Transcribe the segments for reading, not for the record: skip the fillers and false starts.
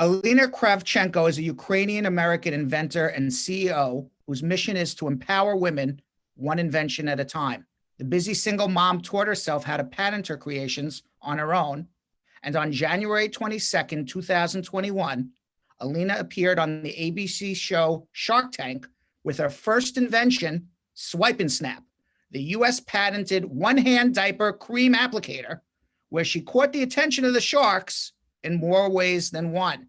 Alina Kravchenko is a Ukrainian-American inventor and CEO whose mission is to empower women one invention at a time. The busy single mom taught herself how to patent her creations on her own, and on January 22nd, 2021, Alina appeared on the ABC show Shark Tank with her first invention, SwipenSnap, the US patented one-hand diaper cream applicator, where she caught the attention of the sharks in more ways than one.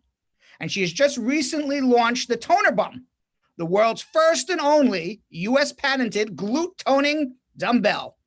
And she has just recently launched the Toner Bum, the world's first and only US patented glute toning dumbbell.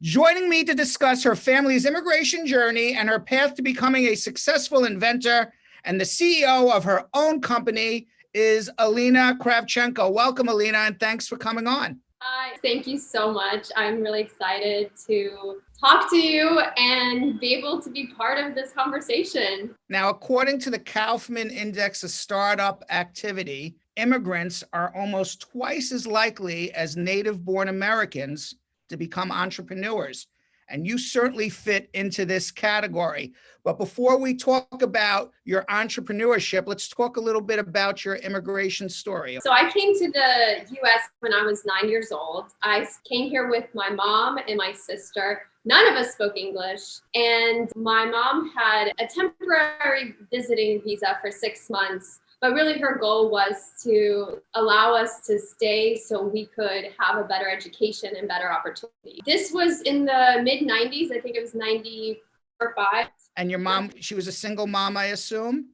Joining me to discuss her family's immigration journey and her path to becoming a successful inventor and the CEO of her own company is Alina Kravchenko. Welcome, Alina, and thanks for coming on. Hi, thank you so much. I'm really excited to talk to you and be able to be part of this conversation. Now, according to the Kaufman Index of Startup Activity, immigrants are almost twice as likely as native-born Americans to become entrepreneurs. And you certainly fit into this category. But before we talk about your entrepreneurship, let's talk a little bit about your immigration story. So I came to the US when I was 9 years old. I came here with my mom and my sister. None of us spoke English. And my mom had a temporary visiting visa for 6 months. But really her goal was to allow us to stay so we could have a better education and better opportunity. This was in the mid-90s. I think it was 94 or 5. And your mom, she was a single mom, I assume?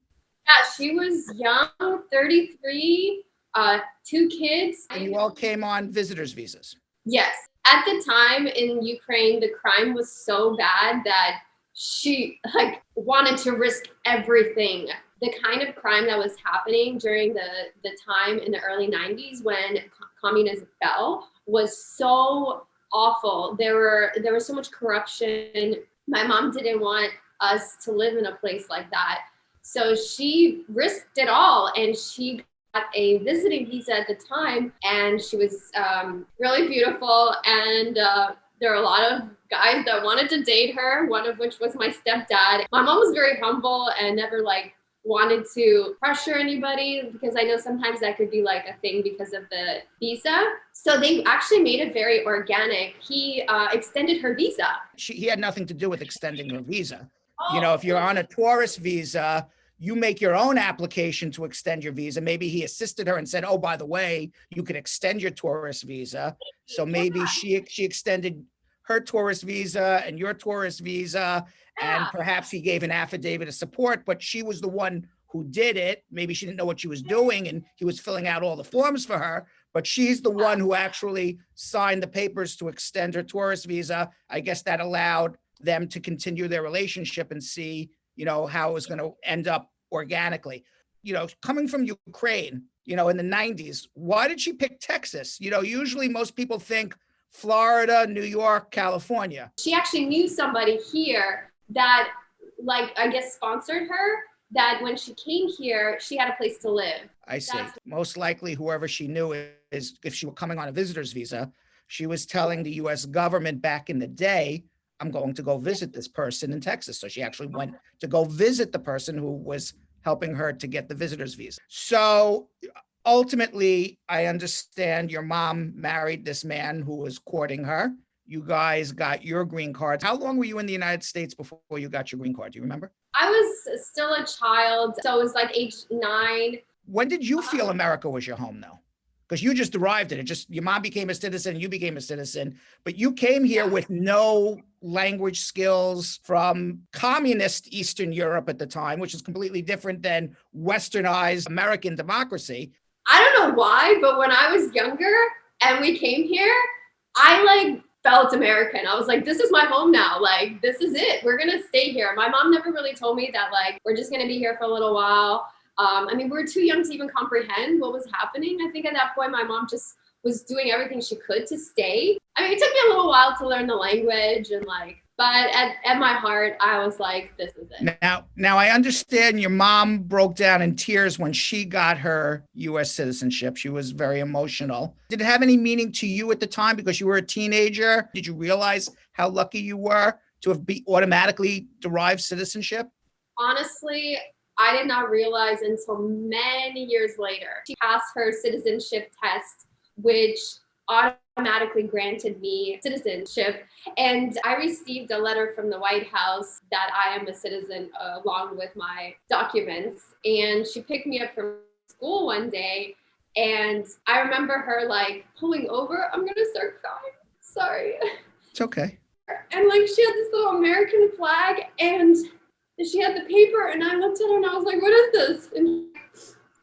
Yeah, she was young, 33, 2 kids. And you all came on visitors visas? Yes. At the time in Ukraine, the crime was so bad that she wanted to risk everything. The kind of crime that was happening during the time in the early 90s when communism fell was so awful. There was so much corruption. My mom didn't want us to live in a place like that. So she risked it all, and she got a visiting visa at the time, and she was really beautiful, and there were a lot of guys that wanted to date her, one of which was my stepdad. My mom was very humble and never wanted to pressure anybody, because I know sometimes that could be a thing because of the visa. So they actually made it very organic. He extended her visa. He had nothing to do with extending her visa. Oh. You know, if you're on a tourist visa, you make your own application to extend your visa. Maybe he assisted her and said, oh, by the way, you could extend your tourist visa. So maybe she extended her tourist visa and your tourist visa. And perhaps he gave an affidavit of support, but she was the one who did it. Maybe she didn't know what she was doing and he was filling out all the forms for her, but she's the one who actually signed the papers to extend her tourist visa. I guess that allowed them to continue their relationship and see, how it was going to end up organically. Coming from Ukraine, in the 90s, why did she pick Texas? Usually most people think Florida, New York, California. She actually knew somebody here that I guess sponsored her, that when she came here, she had a place to live. I see. Most likely whoever she knew is, if she were coming on a visitor's visa, she was telling the US government back in the day, I'm going to go visit this person in Texas. So she actually went to go visit the person who was helping her to get the visitor's visa. So ultimately, I understand your mom married this man who was courting her. You guys got your green card. How long were you in the United States before you got your green card? Do you remember? I was still a child, so it was age 9. When did you feel America was your home, though? Because you just arrived at it. Your mom became a citizen, you became a citizen, but you came here with no language skills from communist Eastern Europe at the time, which is completely different than westernized American democracy. I don't know why, but when I was younger and we came here, I felt American. I was like, this is my home now. This is it. We're going to stay here. My mom never really told me that we're just going to be here for a little while. We were too young to even comprehend what was happening. I think at that point, my mom just was doing everything she could to stay. It took me a little while to learn the language but at my heart, I was like, this is it. Now I understand your mom broke down in tears when she got her US citizenship. She was very emotional. Did it have any meaning to you at the time because you were a teenager? Did you realize how lucky you were to have automatically derived citizenship? Honestly, I did not realize until many years later. She passed her citizenship test, which automatically granted me citizenship. And I received a letter from the White House that I am a citizen along with my documents. And she picked me up from school one day. And I remember her like pulling over. I'm going to start crying. Sorry. It's okay. And like she had this little American flag and she had the paper. And I looked at her and I was like, what is this? And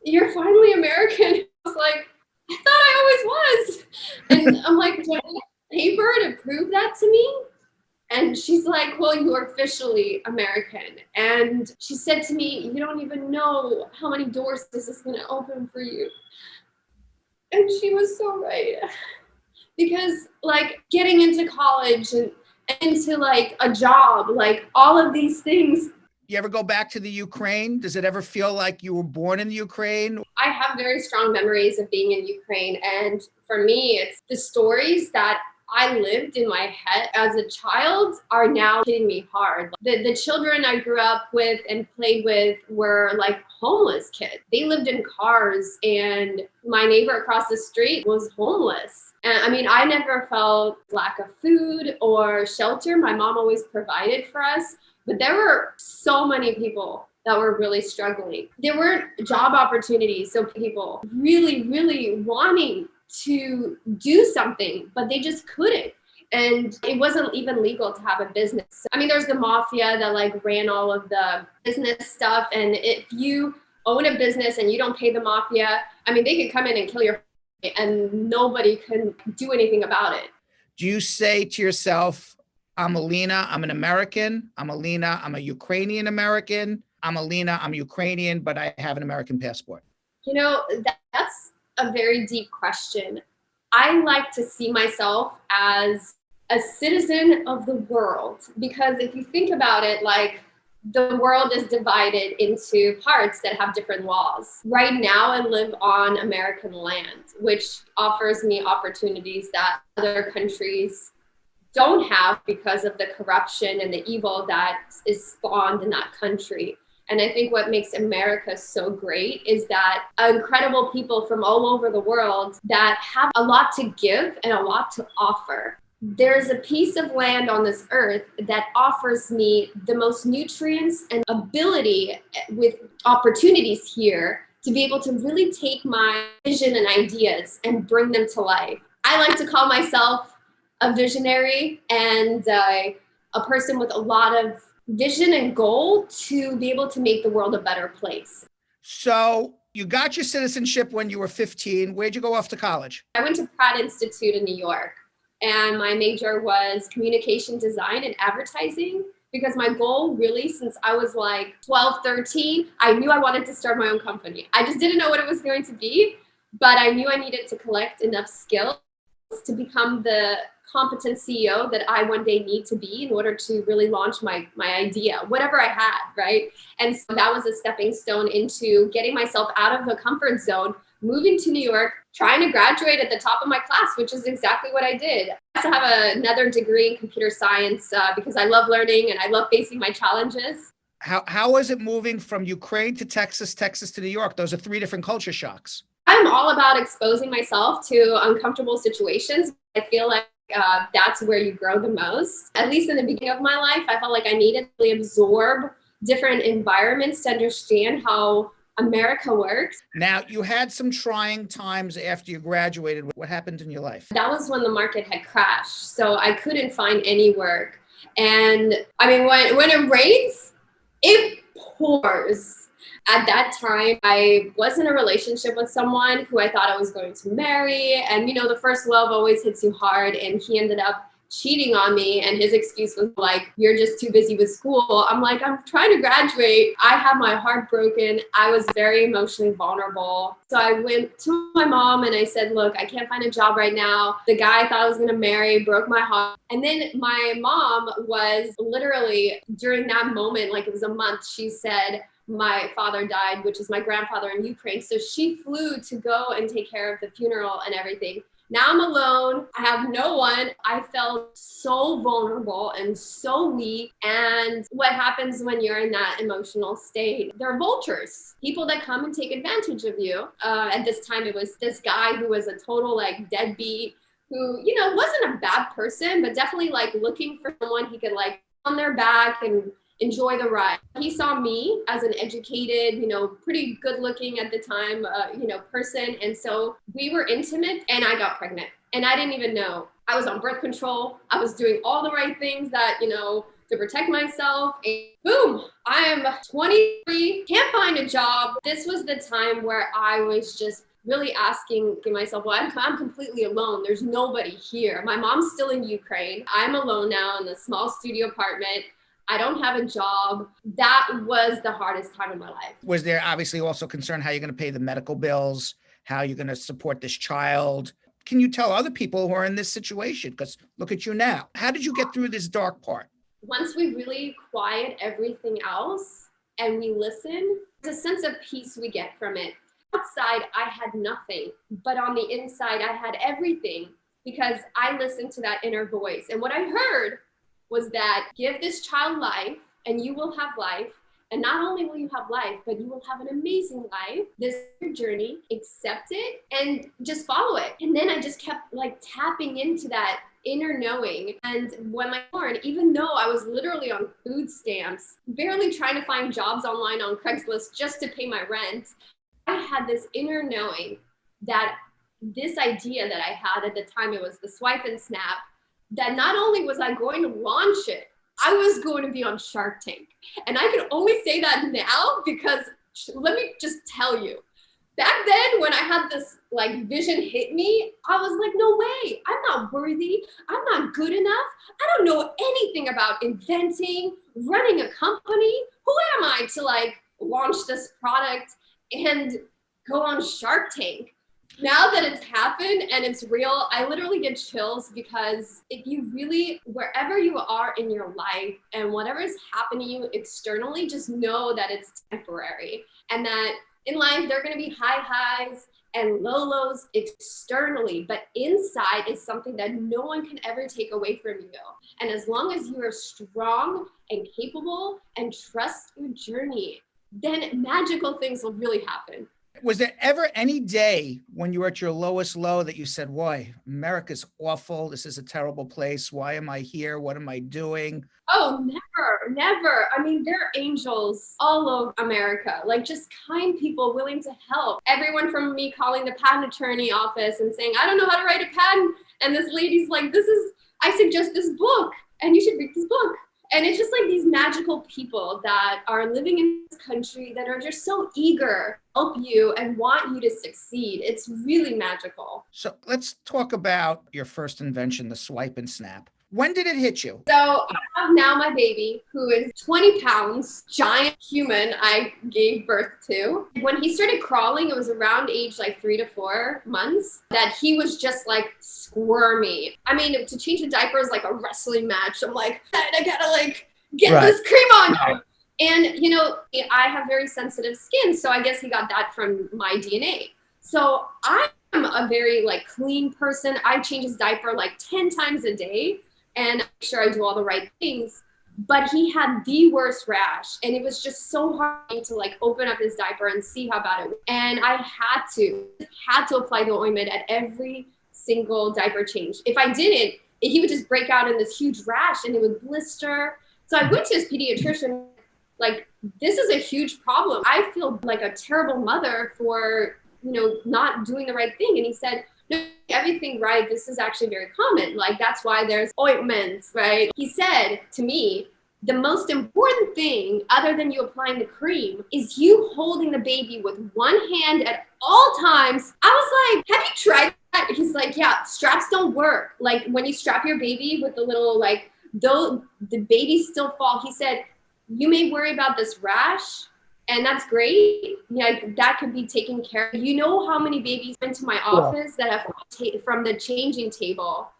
you're finally American. I was like, I thought I always was. And I'm like, do I need paper to prove that to me? And she's like, well, you are officially American. And she said to me, you don't even know how many doors this is going to open for you. And she was so right. Because like getting into college and into like a job, like all of these things. You ever go back to the Ukraine? Does it ever feel like you were born in the Ukraine? I have very strong memories of being in Ukraine. And for me, it's the stories that I lived in my head as a child are now hitting me hard. The children I grew up with and played with were like homeless kids. They lived in cars and my neighbor across the street was homeless. And I mean, I never felt lack of food or shelter. My mom always provided for us. But there were so many people that were really struggling. There weren't job opportunities. So people really, really wanting to do something, but they just couldn't. And it wasn't even legal to have a business. I mean, there's the mafia that like ran all of the business stuff. And if you own a business and you don't pay the mafia, I mean, they could come in and kill your family and nobody can do anything about it. Do you say to yourself, I'm Alina, I'm an American. I'm Alina, I'm a Ukrainian American. I'm Alina, I'm Ukrainian, but I have an American passport? You know, that's a very deep question. I like to see myself as a citizen of the world, because if you think about it, like the world is divided into parts that have different laws. Right now, I live on American land, which offers me opportunities that other countries don't have because of the corruption and the evil that is spawned in that country. And I think what makes America so great is that incredible people from all over the world that have a lot to give and a lot to offer. There's a piece of land on this earth that offers me the most nutrients and ability with opportunities here to be able to really take my vision and ideas and bring them to life. I like to call myself a visionary and a person with a lot of vision and goal to be able to make the world a better place. So you got your citizenship when you were 15. Where'd you go off to college? I went to Pratt Institute in New York, and my major was communication design and advertising, because my goal really, since I was like 12, 13, I knew I wanted to start my own company. I just didn't know what it was going to be, but I knew I needed to collect enough skills to become the competent CEO that I one day need to be in order to really launch my idea, whatever I had, right? And so that was a stepping stone into getting myself out of the comfort zone, moving to New York, trying to graduate at the top of my class, which is exactly what I did. I also have another degree in computer science because I love learning and I love facing my challenges. How was it moving from Ukraine to Texas, Texas to New York? Those are three different culture shocks. I'm all about exposing myself to uncomfortable situations. I feel like that's where you grow the most. At least in the beginning of my life, I felt like I needed to really absorb different environments to understand how America works. Now, you had some trying times after you graduated. What happened in your life? That was when the market had crashed. So I couldn't find any work. And I mean, when it rains, it pours. At that time, I was in a relationship with someone who I thought I was going to marry. And, you know, the first love always hits you hard. And he ended up cheating on me. And his excuse was like, you're just too busy with school. I'm like, I'm trying to graduate. I had my heart broken. I was very emotionally vulnerable. So I went to my mom and I said, look, I can't find a job right now. The guy I thought I was going to marry broke my heart. And then my mom was literally during that moment, like it was a month, she said, my father died, which is my grandfather in Ukraine. So she flew to go and take care of the funeral and everything. Now I'm alone. I have no one. I felt so vulnerable and so weak. And what happens when you're in that emotional state? There are vultures, people that come and take advantage of you. At this time, it was this guy who was a total like deadbeat, who, you know, wasn't a bad person, but definitely like looking for someone he could like on their back and enjoy the ride. He saw me as an educated, you know, pretty good looking at the time, you know, person. And so we were intimate and I got pregnant and I didn't even know. I was on birth control. I was doing all the right things that, you know, to protect myself. And boom, I am 23, can't find a job. This was the time where I was just really asking myself, well, I'm completely alone. There's nobody here. My mom's still in Ukraine. I'm alone now in a small studio apartment. I don't have a job. That was the hardest time in my life. Was there obviously also concern how you're going to pay the medical bills, how you're going to support this child? Can you tell other people who are in this situation? Because look at you now. How did you get through this dark part? Once we really quiet everything else and we listen, there's a sense of peace we get from it. Outside, I had nothing, but on the inside, I had everything because I listened to that inner voice. And what I heard was that give this child life and you will have life. And not only will you have life, but you will have an amazing life. This is your journey, accept it and just follow it. And then I just kept like tapping into that inner knowing. And when I born, even though I was literally on food stamps, barely trying to find jobs online on Craigslist just to pay my rent, I had this inner knowing that this idea that I had at the time, it was the SwipenSnap, that not only was I going to launch it, I was going to be on Shark Tank. And I can only say that now because let me just tell you, back then when I had this like vision hit me, I was like, no way, I'm not worthy. I'm not good enough. I don't know anything about inventing, running a company. Who am I to like launch this product and go on Shark Tank? Now that it's happened and it's real, I literally get chills because if you really, wherever you are in your life and whatever is happening to you externally, just know that it's temporary and that in life, there are going to be high highs and low lows externally, but inside is something that no one can ever take away from you. And as long as you are strong and capable and trust your journey, then magical things will really happen. Was there ever any day when you were at your lowest low that you said, why, America's awful. This is a terrible place. Why am I here? What am I doing? Oh, never. I mean, there are angels all over America, like just kind people willing to help. Everyone from me calling the patent attorney office and saying, I don't know how to write a patent. And this lady's like, I suggest this book and you should read this book. And it's just like these magical people that are living in this country that are just so eager to help you and want you to succeed. It's really magical. So let's talk about your first invention, the SwipenSnap. When did it hit you? So I have now my baby, who is 20 pounds, giant human I gave birth to. When he started crawling, it was around age like 3 to 4 months that he was just like squirmy. I mean, to change a diaper is like a wrestling match. I'm like, I gotta like get this cream on you. And you know, I have very sensitive skin, so I guess he got that from my DNA. So I'm a very like clean person. I change his diaper like 10 times a day. And I'm sure I do all the right things, but he had the worst rash and it was just so hard to like open up his diaper and see how bad it was. And I had to apply the ointment at every single diaper change. If I didn't, he would just break out in this huge rash and it would blister. So I went to his pediatrician, like, this is a huge problem. I feel like a terrible mother for, you know, not doing the right thing. And he said, no, everything right. This is actually very common. Like, that's why there's ointments, right? He said to me, the most important thing other than you applying the cream is you holding the baby with one hand at all times. I was like, have you tried that? He's like, yeah, straps don't work. Like when you strap your baby with the little, like, though the babies still fall. He said, you may worry about this rash. And that's great. Yeah, that could be taken care of. You know how many babies come into my office that have from the changing table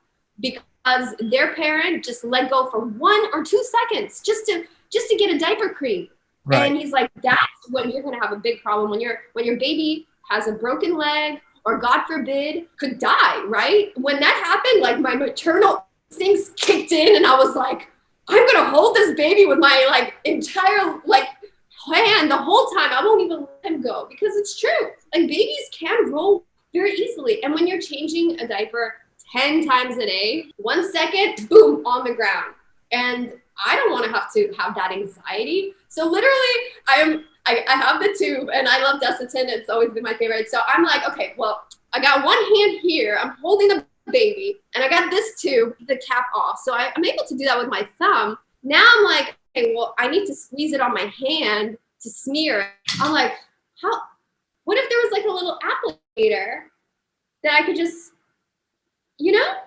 because their parent just let go for 1 or 2 seconds just to get a diaper cream. Right. And he's like, that's when you're gonna have a big problem when your baby has a broken leg or God forbid could die, right? When that happened, like my maternal instincts kicked in and I was like, I'm going to hold this baby with my like entire like hand the whole time. I won't even let him go because it's true. Like babies can roll very easily. And when you're changing a diaper 10 times a day, 1 second, boom, on the ground. And I don't want to have that anxiety. So literally I have the tube and I love Desitin. It's always been my favorite. So I'm like, okay, well, I got one hand here. I'm holding the baby and I got this tube, the cap off. So I'm able to do that with my thumb. Now I'm like, okay, well, I need to squeeze it on my hand to smear it. I'm like, what if there was like a little applicator that I could just,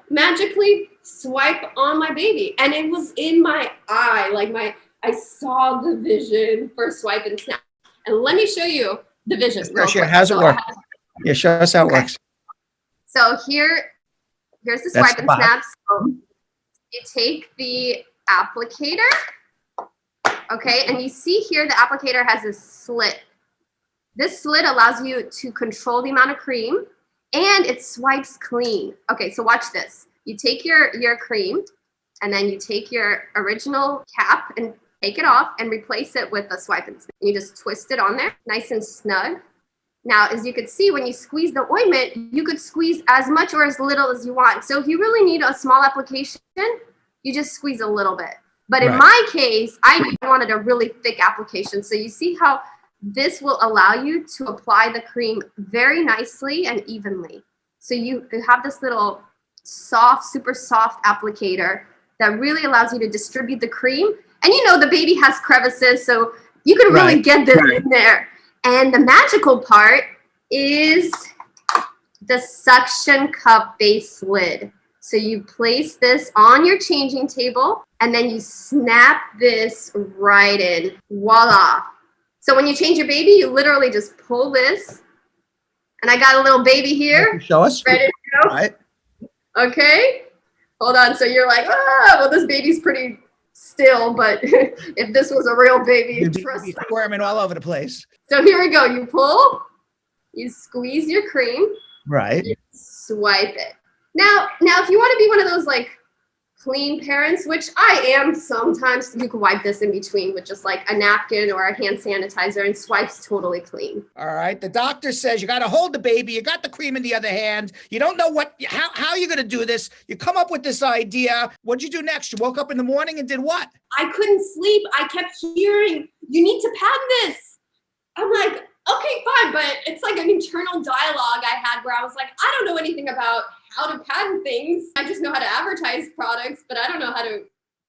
magically swipe on my baby? And it was in my eye, like I saw the vision for SwipenSnap. And let me show you the vision. Sure. How's it work? Yeah, show us how it works. So here's the SwipenSnap. So you take the applicator, okay, and you see here the applicator has a slit. This slit allows you to control the amount of cream, and it swipes clean. Okay, so watch this. You take your cream, and then you take your original cap and take it off and replace it with a SwipenSnap. You just twist it on there, nice and snug. Now, as you can see, when you squeeze the ointment, you could squeeze as much or as little as you want. So if you really need a small application, you just squeeze a little bit. But in my case, I wanted a really thick application. So you see how this will allow you to apply the cream very nicely and evenly. So you have this little soft, super soft applicator that really allows you to distribute the cream. And the baby has crevices, so you can really get this in there. And the magical part is the suction cup base lid. So you place this on your changing table and then you snap this right in. Voila. So when you change your baby, you literally just pull this. And I got a little baby here. Show us. Ready to go? Right. Okay. Hold on. So you're like, well, this baby's pretty still, but if this was a real baby, trust me. Squirming all over the place. So here we go. You pull, you squeeze your cream. Right. You swipe it. Now, if you want to be one of those like clean parents, which I am sometimes, you can wipe this in between with just like a napkin or a hand sanitizer and swipes totally clean. All right. The doctor says you got to hold the baby. You got the cream in the other hand. You don't know how you're going to do this. You come up with this idea. What'd you do next? You woke up in the morning and did what? I couldn't sleep. I kept hearing, you need to patent this. I'm like, okay, fine. But it's like an internal dialogue I had where I was like, I don't know anything about how to patent things. I just know how to advertise products, but I don't know how to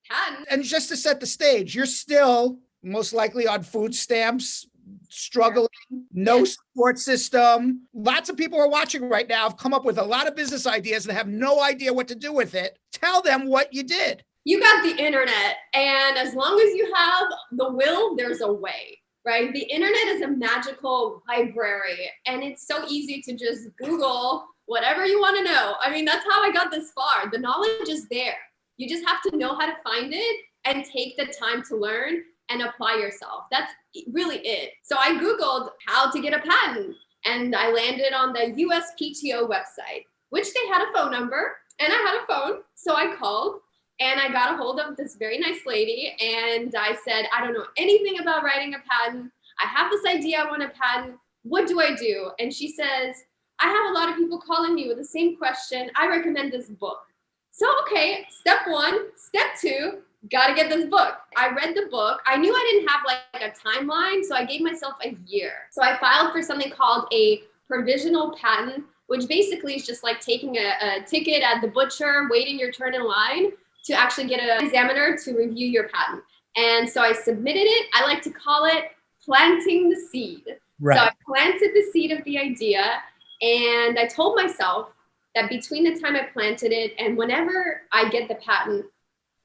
patent. And just to set the stage, you're still most likely on food stamps, struggling, no support system. Lots of people are watching right now have come up with a lot of business ideas and have no idea what to do with it. Tell them what you did. You got the internet, and as long as you have the will, there's a way. Right? The internet is a magical library, and it's so easy to just Google whatever you want to know. I mean, that's how I got this far. The knowledge is there. You just have to know how to find it and take the time to learn and apply yourself. That's really it. So I Googled how to get a patent, and I landed on the USPTO website, which they had a phone number, and I had a phone. So I called. And I got a hold of this very nice lady and I said, I don't know anything about writing a patent. I have this idea I want to patent. What do I do? And she says, I have a lot of people calling me with the same question. I recommend this book. So, okay, step 1, step 2, got to get this book. I read the book. I knew I didn't have like a timeline, so I gave myself a year. So I filed for something called a provisional patent, which basically is just like taking a ticket at the butcher, waiting your turn in line to actually get an examiner to review your patent. And so I submitted it. I like to call it planting the seed. Right. So I planted the seed of the idea, and I told myself that between the time I planted it and whenever I get the patent,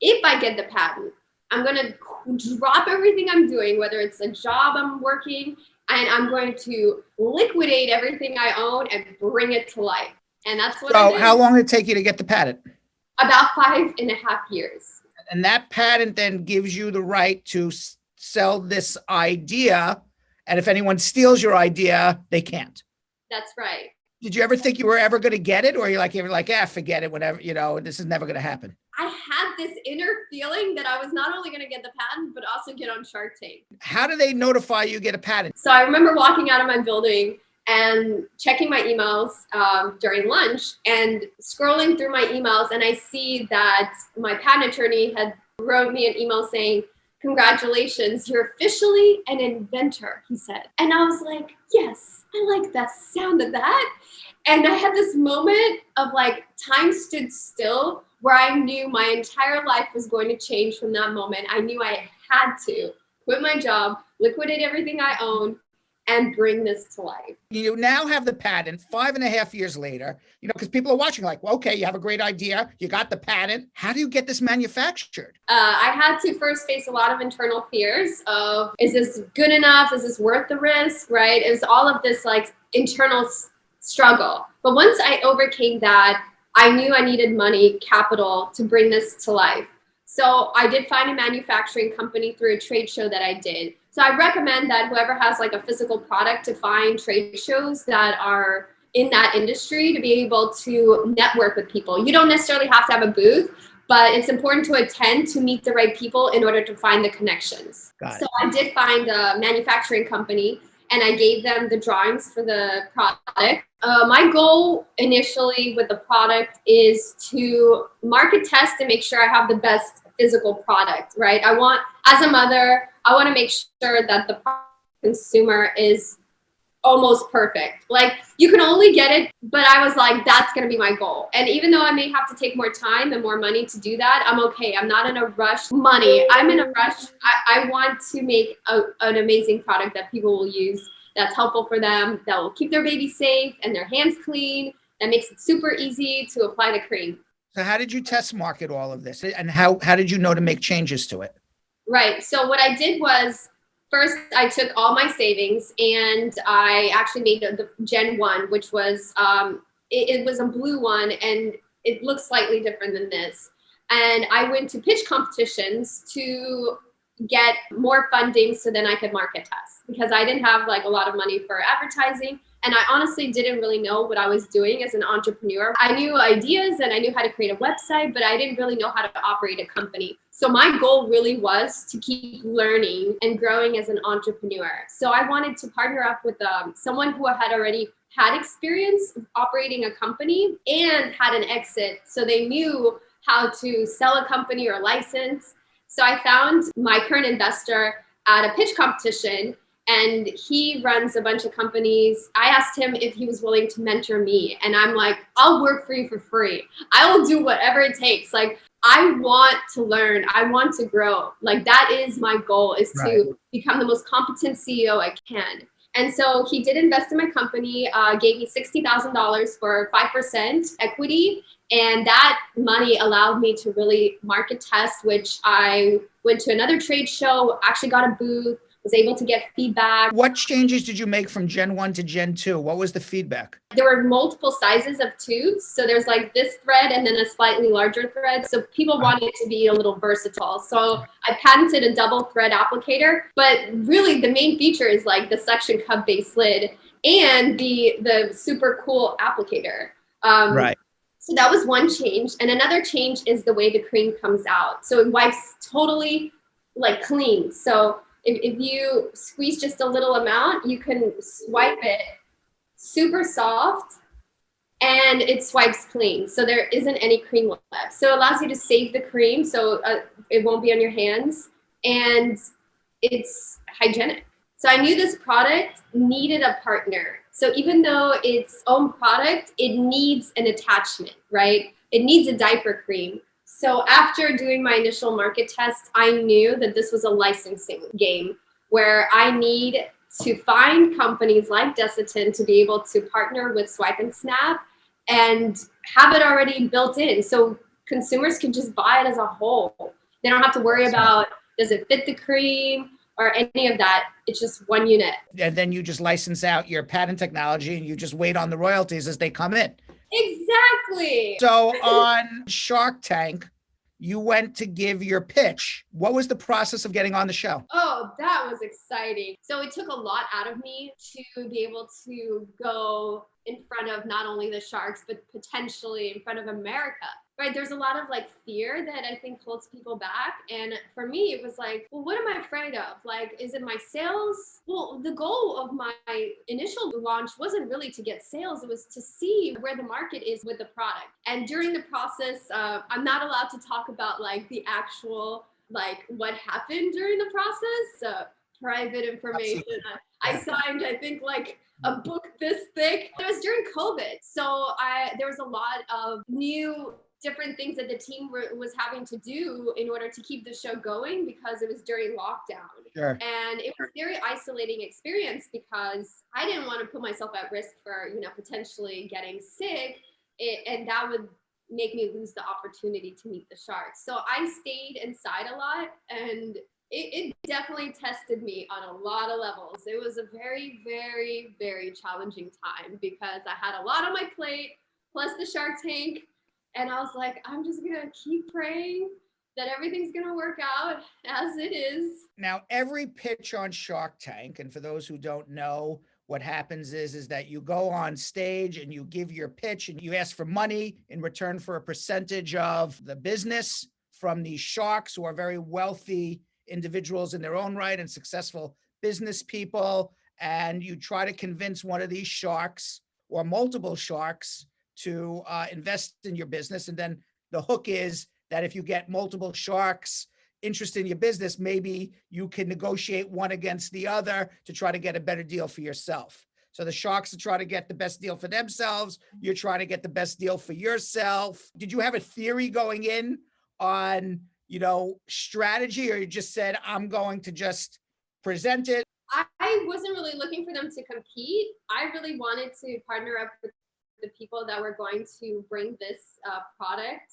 if I get the patent, I'm going to drop everything I'm doing, whether it's a job I'm working, and I'm going to liquidate everything I own and bring it to life. And that's what I did. So how long did it take you to get the patent? About 5.5 years. And that patent then gives you the right to sell this idea. And if anyone steals your idea, they can't. That's right. Did you ever think you were ever going to get it? Or you were like, forget it, whatever, this is never going to happen. I had this inner feeling that I was not only going to get the patent, but also get on Shark Tank. How do they notify you get a patent? So I remember walking out of my building and checking my emails during lunch and scrolling through my emails. And I see that my patent attorney had wrote me an email saying, "Congratulations, you're officially an inventor," he said. And I was like, yes, I like the sound of that. And I had this moment of like time stood still where I knew my entire life was going to change from that moment. I knew I had to quit my job, liquidate everything I owned, and bring this to life. You now have the patent 5.5 years later, because people are watching like, well, okay, you have a great idea. You got the patent. How do you get this manufactured? I had to first face a lot of internal fears of, is this good enough? Is this worth the risk, right? It was all of this like internal struggle. But once I overcame that, I knew I needed money, capital to bring this to life. So I did find a manufacturing company through a trade show that I did. So I recommend that whoever has like a physical product to find trade shows that are in that industry to be able to network with people. You don't necessarily have to have a booth, but it's important to attend to meet the right people in order to find the connections. So I did find a manufacturing company and I gave them the drawings for the product. My goal initially with the product is to market test and make sure I have the best physical product, right? As a mother, I want to make sure that the consumer is almost perfect. Like you can only get it, but I was like, that's going to be my goal. And even though I may have to take more time and more money to do that, I'm okay. I'm not in a rush. I'm in a rush. I want to make an amazing product that people will use, that's helpful for them, that will keep their baby safe and their hands clean, that makes it super easy to apply the cream. So how did you test market all of this? And how did you know to make changes to it? Right. So what I did was, first, I took all my savings and I actually made the Gen 1, which was, it was a blue one and it looks slightly different than this. And I went to pitch competitions to get more funding so then I could market test, because I didn't have like a lot of money for advertising. And I honestly didn't really know what I was doing as an entrepreneur. I knew ideas and I knew how to create a website, but I didn't really know how to operate a company. So my goal really was to keep learning and growing as an entrepreneur. So I wanted to partner up with someone who had already had experience operating a company and had an exit. So they knew how to sell a company or license. So I found my current investor at a pitch competition, and he runs a bunch of companies. I asked him if he was willing to mentor me. And I'm like, I'll work for you for free. I will do whatever it takes. Like, I want to learn. I want to grow. Like, that is my goal, is to become the most competent CEO I can. And so he did invest in my company, gave me $60,000 for 5% equity. And that money allowed me to really market test, which I went to another trade show, actually got a booth, was able to get feedback. What changes did you make from Gen 1 to Gen 2? What was the feedback? There were multiple sizes of tubes. So there's like this thread and then a slightly larger thread. So people wanted to be a little versatile. So I patented a double thread applicator, but really the main feature is like the suction cup base lid and the super cool applicator. So that was one change. And another change is the way the cream comes out. So it wipes totally like clean. So if you squeeze just a little amount, you can swipe it super soft and it swipes clean. So there isn't any cream left. So it allows you to save the cream so it won't be on your hands, and it's hygienic. So I knew this product needed a partner. So even though it's own product, it needs an attachment, right? It needs a diaper cream. So after doing my initial market test, I knew that this was a licensing game where I need to find companies like Desitin to be able to partner with SwipenSnap and have it already built in. So consumers can just buy it as a whole. They don't have to worry about, does it fit the cream or any of that. It's just one unit. And then you just license out your patent technology and you just wait on the royalties as they come in. Exactly. So on Shark Tank, you went to give your pitch. What was the process of getting on the show? Oh, that was exciting. So it took a lot out of me to be able to go in front of not only the sharks, but potentially in front of America, right? There's a lot of like fear that I think holds people back. And for me, it was like, well, what am I afraid of? Like, is it my sales? Well, the goal of my initial launch wasn't really to get sales. It was to see where the market is with the product. And during the process, I'm not allowed to talk about like the actual, like what happened during the process. Private information. I signed, I think, like a book this thick. It was during COVID. So there was a lot of new different things that the team was having to do in order to keep the show going because it was during lockdown. Sure. And it was a very isolating experience because I didn't want to put myself at risk for, potentially getting sick. And that would make me lose the opportunity to meet the sharks. So I stayed inside a lot, and it definitely tested me on a lot of levels. It was a very, very, very challenging time because I had a lot on my plate, plus the Shark Tank. And I was like, I'm just going to keep praying that everything's going to work out as it is. Now, every pitch on Shark Tank, and for those who don't know, what happens is that you go on stage and you give your pitch and you ask for money in return for a percentage of the business from these sharks who are very wealthy individuals in their own right and successful business people. And you try to convince one of these sharks or multiple sharks to invest in your business. And then the hook is that if you get multiple sharks interested in your business, maybe you can negotiate one against the other to try to get a better deal for yourself. So the sharks are trying to get the best deal for themselves. You're trying to get the best deal for yourself. Did you have a theory going in on, strategy, or you just said, I'm going to just present it? I wasn't really looking for them to compete. I really wanted to partner up with the people that were going to bring this product,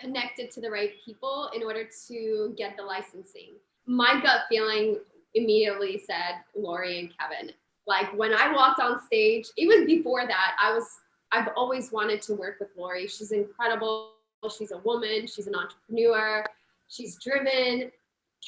connected to the right people in order to get the licensing. My gut feeling immediately said Lori and Kevin. Like when I walked on stage, even before that, I've always wanted to work with Lori. She's incredible. She's a woman. She's an entrepreneur. She's driven.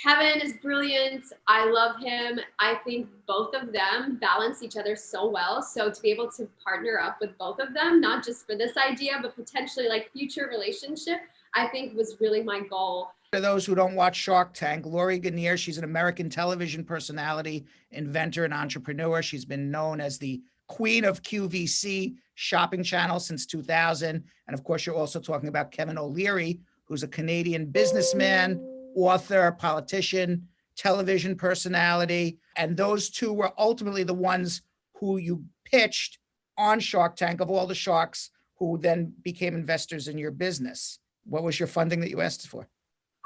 Kevin is brilliant. I love him. I think both of them balance each other so well. So to be able to partner up with both of them, not just for this idea, but potentially like future relationship, I think was really my goal. For those who don't watch Shark Tank, Lori Gannier, she's an American television personality, inventor, and entrepreneur. She's been known as the queen of QVC shopping channel since 2000. And of course, you're also talking about Kevin O'Leary, who's a Canadian businessman, author, politician, television personality. And those two were ultimately the ones who you pitched on Shark Tank of all the sharks who then became investors in your business. What was your funding that you asked for?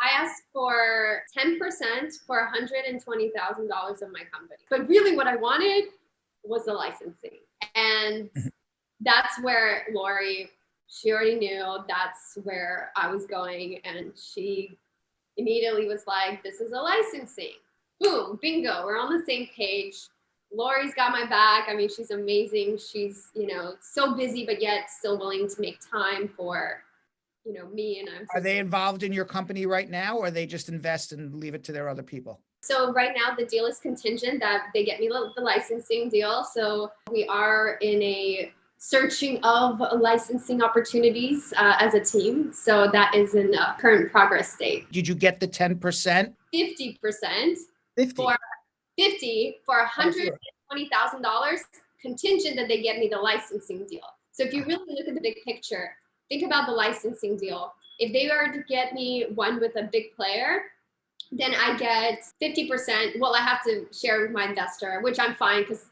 I asked for 10% for $120,000 of my company. But really what I wanted was the licensing. And that's where Lori, she already knew that's where I was going. And she immediately was like, this is a licensing. Boom, bingo, we're on the same page. Lori's got my back. I mean, she's amazing. She's, so busy, but yet still willing to make time for, me. And Are they involved in your company right now, or they just invest and leave it to their other people? So right now the deal is contingent that they get me the licensing deal. So we are in a searching of licensing opportunities as a team. So that is in a current progress state. Did you get the 10%? 50%. 50 for $120,000 contingent that they get me the licensing deal. So if you really look at the big picture, think about the licensing deal. If they were to get me one with a big player, then I get 50%. Well, I have to share with my investor, which I'm fine because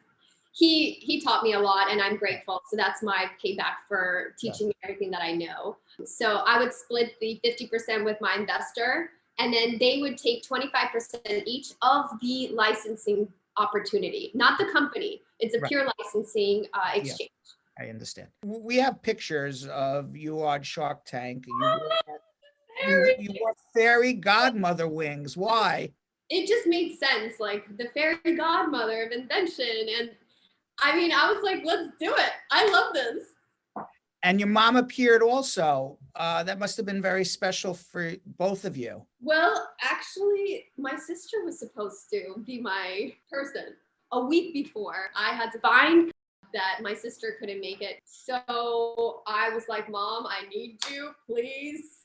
he taught me a lot and I'm grateful. So that's my payback for teaching me everything that I know. So I would split the 50% with my investor, and then they would take 25% each of the licensing opportunity, not the company. It's a pure licensing exchange. I understand. We have pictures of you on Shark Tank. You wore fairy godmother wings. Why? It just made sense, like the fairy godmother of invention. And I mean, I was like, let's do it. I love this. And your mom appeared also. That must have been very special for both of you. Well, actually, my sister was supposed to be my person. A week before, I had to find that my sister couldn't make it. So I was like, Mom, I need you, please.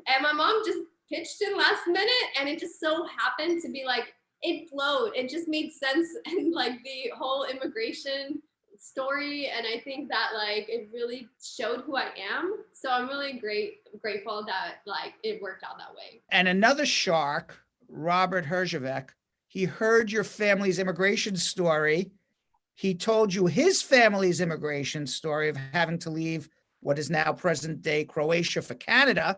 And my mom just pitched in last minute, and it just so happened to be like, it flowed. It just made sense. And like the whole immigration story, and I think that like it really showed who I am. So I'm really grateful that like it worked out that way. And another shark, Robert Herzhavec, he heard your family's immigration story. He told you his family's immigration story of having to leave what is now present day Croatia for Canada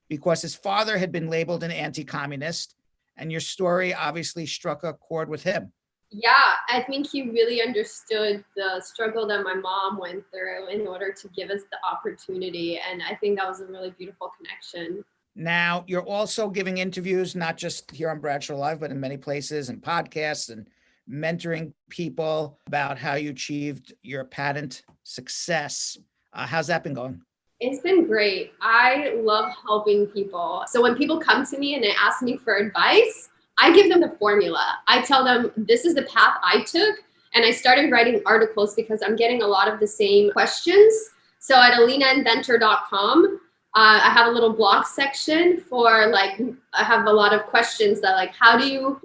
because his father had been labeled an anti-communist, and your story obviously struck a chord with him. Yeah, I think he really understood the struggle that my mom went through in order to give us the opportunity. And I think that was a really beautiful connection. Now, you're also giving interviews, not just here on Bradshaw Live, but in many places and podcasts and mentoring people about how you achieved your patent success. How's that been going? It's been great. I love helping people. So when people come to me and they ask me for advice, I give them the formula. I tell them this is the path I took, and I started writing articles because I'm getting a lot of the same questions. So at alinainventor.com, I have a little blog section for like, I have a lot of questions that like, how do you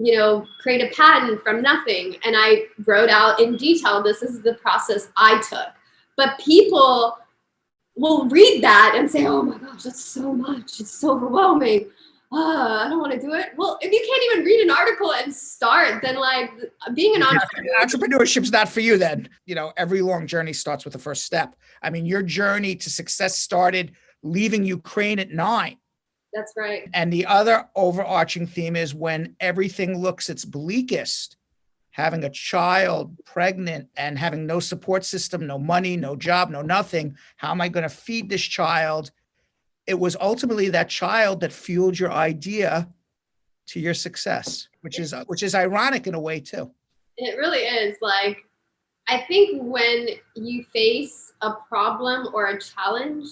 create a patent from nothing? And I wrote out in detail, this is the process I took. But people will read that and say, oh my gosh, that's so much. It's so overwhelming. I don't want to do it. Well, if you can't even read an article and start, then like being an entrepreneur. Entrepreneurship's not for you then. Every long journey starts with the first step. I mean, your journey to success started leaving Ukraine at 9. That's right. And the other overarching theme is when everything looks its bleakest, having a child pregnant and having no support system, no money, no job, no nothing. How am I going to feed this child? It was ultimately that child that fueled your idea to your success, which is ironic in a way too. It really is. Like, I think when you face a problem or a challenge,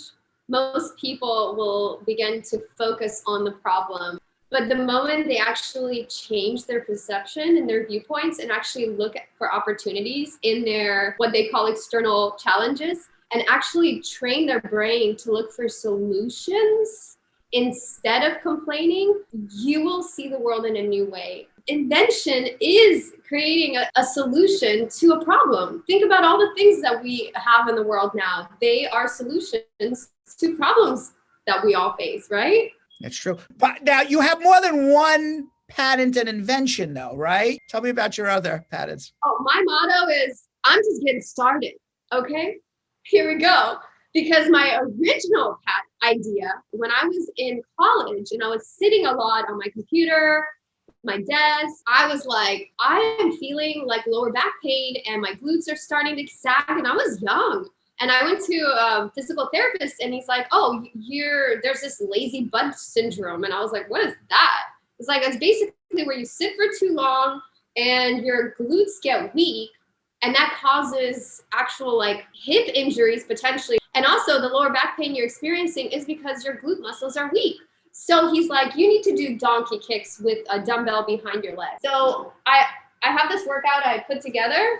most people will begin to focus on the problem. But the moment they actually change their perception and their viewpoints and actually look for opportunities in their, what they call external challenges, and actually train their brain to look for solutions instead of complaining, you will see the world in a new way. Invention is creating a solution to a problem. Think about all the things that we have in the world now. They are solutions to problems that we all face, right? That's true. But now you have more than one patent and invention though, right? Tell me about your other patents. Oh, my motto is, I'm just getting started, okay? Here we go. Because my original idea, when I was in college and I was sitting a lot on my computer, my desk, I was like, I am feeling like lower back pain and my glutes are starting to sag, and I was young. And I went to a physical therapist and he's like, oh, there's this lazy butt syndrome. And I was like, what is that? It's like, it's basically where you sit for too long and your glutes get weak. And that causes actual like hip injuries potentially. And also the lower back pain you're experiencing is because your glute muscles are weak. So he's like, you need to do donkey kicks with a dumbbell behind your leg. So I have this workout I put together.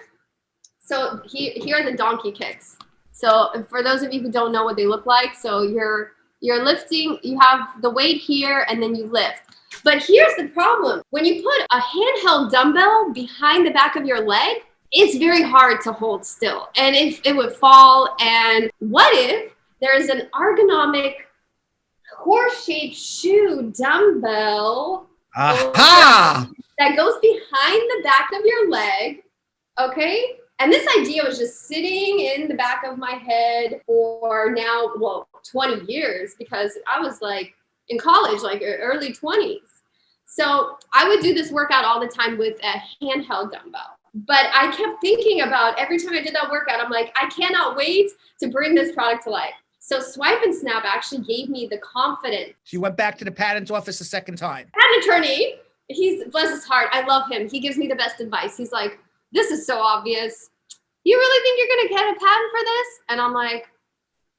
So here are the donkey kicks. So for those of you who don't know what they look like, so you're lifting, you have the weight here and then you lift. But here's the problem. When you put a handheld dumbbell behind the back of your leg, it's very hard to hold still, and if it would fall. And what if there's an ergonomic horse-shaped shoe dumbbell that goes behind the back of your leg, okay? And this idea was just sitting in the back of my head for 20 years, because I was like in college, like early 20s. So I would do this workout all the time with a handheld dumbbell. But I kept thinking about every time I did that workout, I'm like, I cannot wait to bring this product to life. So SwipenSnap actually gave me the confidence. So you went back to the patent office a second time. Patent attorney, he's, bless his heart, I love him. He gives me the best advice. He's like, this is so obvious. You really think you're going to get a patent for this? And I'm like,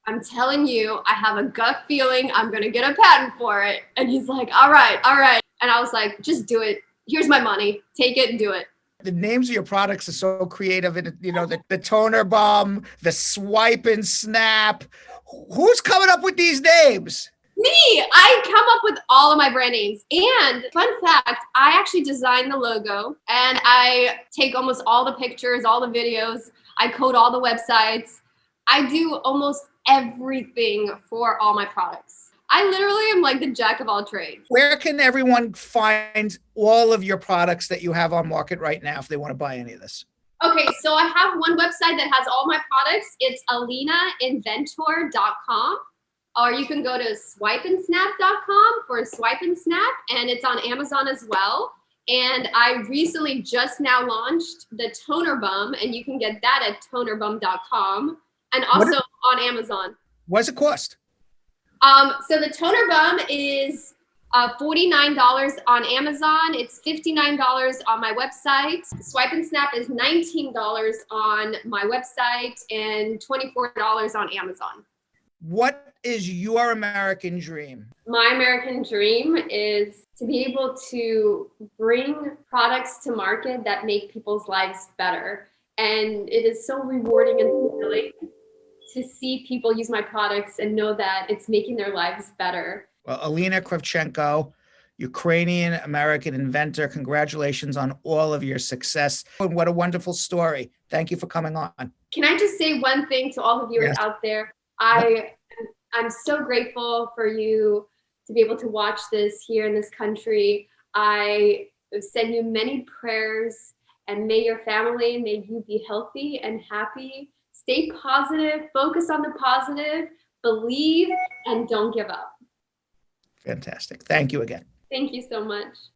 I'm telling you, I have a gut feeling I'm going to get a patent for it. And he's like, all right, all right. And I was like, just do it. Here's my money. Take it and do it. The names of your products are so creative, and the toner bomb, the SwipenSnap. Who's coming up with these names? Me, I come up with all of my brand names. And fun fact, I actually designed the logo and I take almost all the pictures, all the videos. I code all the websites. I do almost everything for all my products. I literally am like the jack of all trades. Where can everyone find all of your products that you have on market right now if they want to buy any of this? Okay, so I have one website that has all my products. It's alinainventor.com. Or you can go to SwipenSnap.com for SwipenSnap, and it's on Amazon as well. And I recently just now launched the Toner Bum, and you can get that at tonerbum.com and also on Amazon. What does it cost? So the Toner Bum is $49 on Amazon. It's $59 on my website. SwipenSnap is $19 on my website and $24 on Amazon. What is your American dream? My American dream is to be able to bring products to market that make people's lives better. And it is so rewarding and fulfilling to see people use my products and know that it's making their lives better. Well, Alina Kravchenko, Ukrainian American inventor, congratulations on all of your success. And what a wonderful story. Thank you for coming on. Can I just say one thing to all the viewers out there? I'm so grateful for you to be able to watch this here in this country. I send you many prayers, and may your family, may you be healthy and happy. Stay positive, focus on the positive, believe, and don't give up. Fantastic. Thank you again. Thank you so much.